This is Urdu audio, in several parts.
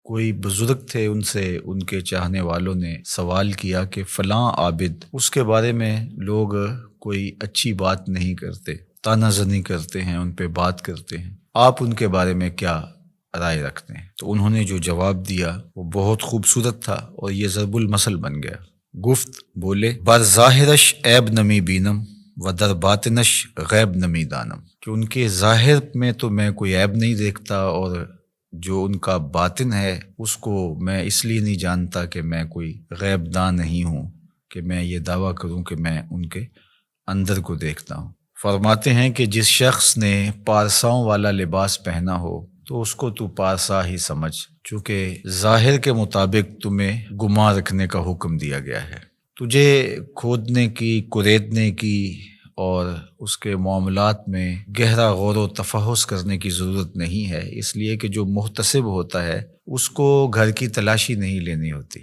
کوئی بزرگ تھے، ان سے ان کے چاہنے والوں نے سوال کیا کہ فلاں عابد، اس کے بارے میں لوگ کوئی اچھی بات نہیں کرتے، طعنہ زنی کرتے ہیں، ان پہ بات کرتے ہیں، آپ ان کے بارے میں کیا رائے رکھتے ہیں؟ تو انہوں نے جو جواب دیا وہ بہت خوبصورت تھا اور یہ ضرب المثل بن گیا۔ گفت بولے بر ظاہرش عیب نمی بینم و در باطنش غیب نمی دانم، کہ ان کے ظاہر میں تو میں کوئی عیب نہیں دیکھتا، اور جو ان کا باطن ہے اس کو میں اس لیے نہیں جانتا کہ میں کوئی غیب دان نہیں ہوں کہ میں یہ دعویٰ کروں کہ میں ان کے اندر کو دیکھتا ہوں۔ فرماتے ہیں کہ جس شخص نے پارساؤں والا لباس پہنا ہو تو اس کو تو پارسا ہی سمجھ، چونکہ ظاہر کے مطابق تمہیں گمان رکھنے کا حکم دیا گیا ہے۔ تجھے کھودنے کی، کریدنے کی اور اس کے معاملات میں گہرا غور و تفحص کرنے کی ضرورت نہیں ہے، اس لیے کہ جو محتسب ہوتا ہے اس کو گھر کی تلاشی نہیں لینی ہوتی،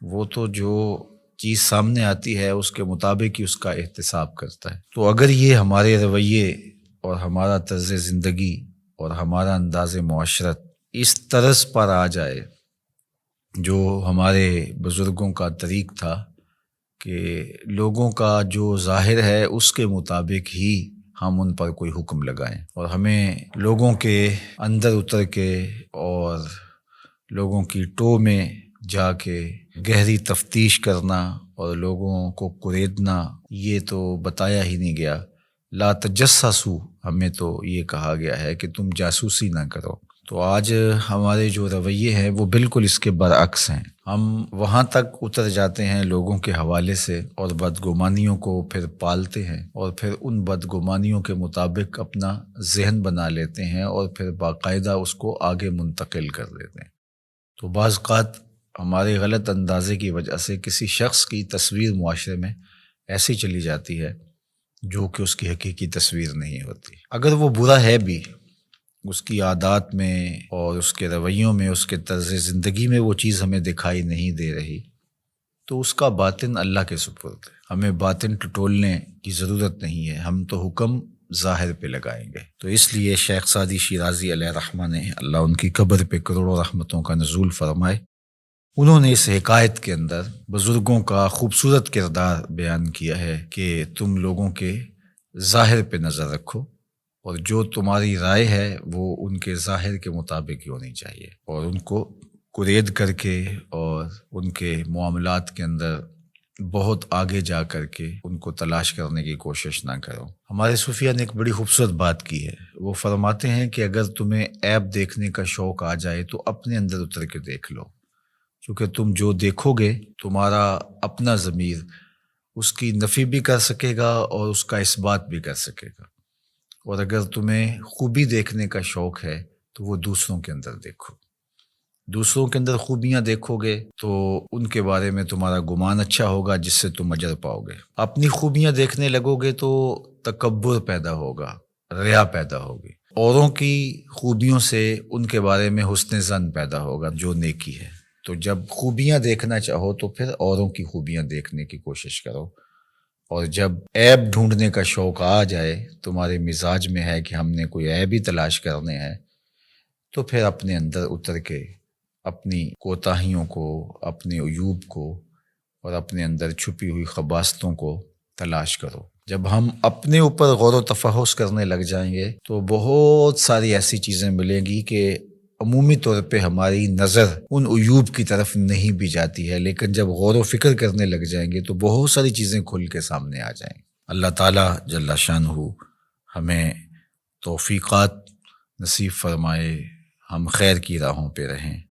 وہ تو جو چیز سامنے آتی ہے اس کے مطابق ہی اس کا احتساب کرتا ہے۔ تو اگر یہ ہمارے رویے اور ہمارا طرز زندگی اور ہمارا انداز معاشرت اس طرز پر آ جائے جو ہمارے بزرگوں کا طریق تھا کہ لوگوں کا جو ظاہر ہے اس کے مطابق ہی ہم ان پر کوئی حکم لگائیں، اور ہمیں لوگوں کے اندر اتر کے اور لوگوں کی ٹو میں جا کے گہری تفتیش کرنا اور لوگوں کو کریدنا، یہ تو بتایا ہی نہیں گیا۔ لا تجسسوا، ہمیں تو یہ کہا گیا ہے کہ تم جاسوسی نہ کرو۔ تو آج ہمارے جو رویے ہیں وہ بالکل اس کے برعکس ہیں۔ ہم وہاں تک اتر جاتے ہیں لوگوں کے حوالے سے اور بدگمانیوں کو پھر پالتے ہیں، اور پھر ان بدگمانیوں کے مطابق اپنا ذہن بنا لیتے ہیں اور پھر باقاعدہ اس کو آگے منتقل کر دیتے ہیں۔ تو بعض اوقات ہمارے غلط اندازے کی وجہ سے کسی شخص کی تصویر معاشرے میں ایسی چلی جاتی ہے جو کہ اس کی حقیقی تصویر نہیں ہوتی۔ اگر وہ برا ہے بھی، اس کی عادات میں اور اس کے رویوں میں، اس کے طرز زندگی میں وہ چیز ہمیں دکھائی نہیں دے رہی، تو اس کا باطن اللہ کے سپرد ہے۔ ہمیں باطن ٹٹولنے کی ضرورت نہیں ہے، ہم تو حکم ظاہر پہ لگائیں گے۔ تو اس لیے شیخ سعدی شیرازی علیہ رحمہ نے، اللہ ان کی قبر پہ کروڑوں رحمتوں کا نزول فرمائے، انہوں نے اس حکایت کے اندر بزرگوں کا خوبصورت کردار بیان کیا ہے کہ تم لوگوں کے ظاہر پہ نظر رکھو، اور جو تمہاری رائے ہے وہ ان کے ظاہر کے مطابق ہی ہونی چاہیے، اور ان کو کرید کر کے اور ان کے معاملات کے اندر بہت آگے جا کر کے ان کو تلاش کرنے کی کوشش نہ کرو۔ ہمارے صوفیہ نے ایک بڑی خوبصورت بات کی ہے، وہ فرماتے ہیں کہ اگر تمہیں عیب دیکھنے کا شوق آ جائے تو اپنے اندر اتر کے دیکھ لو، کیونکہ تم جو دیکھو گے تمہارا اپنا ضمیر اس کی نفی بھی کر سکے گا اور اس کا اثبات بھی کر سکے گا، اور اگر تمہیں خوبی دیکھنے کا شوق ہے تو وہ دوسروں کے اندر دیکھو، دوسروں کے اندر خوبیاں دیکھو گے تو ان کے بارے میں تمہارا گمان اچھا ہوگا جس سے تم اجر پاؤ گے۔ اپنی خوبیاں دیکھنے لگو گے تو تکبر پیدا ہوگا، ریا پیدا ہوگی، اوروں کی خوبیوں سے ان کے بارے میں حسن ظن پیدا ہوگا جو نیکی ہے۔ تو جب خوبیاں دیکھنا چاہو تو پھر اوروں کی خوبیاں دیکھنے کی کوشش کرو، اور جب عیب ڈھونڈنے کا شوق آ جائے، تمہارے مزاج میں ہے کہ ہم نے کوئی عیب ہی تلاش کرنے ہیں، تو پھر اپنے اندر اتر کے اپنی کوتاہیوں کو، اپنے عیوب کو اور اپنے اندر چھپی ہوئی خباثتوں کو تلاش کرو۔ جب ہم اپنے اوپر غور و تفحص کرنے لگ جائیں گے تو بہت ساری ایسی چیزیں ملیں گی کہ عمومی طور پہ ہماری نظر ان عیوب کی طرف نہیں بھی جاتی ہے، لیکن جب غور و فکر کرنے لگ جائیں گے تو بہت ساری چیزیں کھل کے سامنے آ جائیں گی۔ اللہ تعالیٰ جل شانہ ہمیں توفیقات نصیب فرمائے، ہم خیر کی راہوں پہ رہیں۔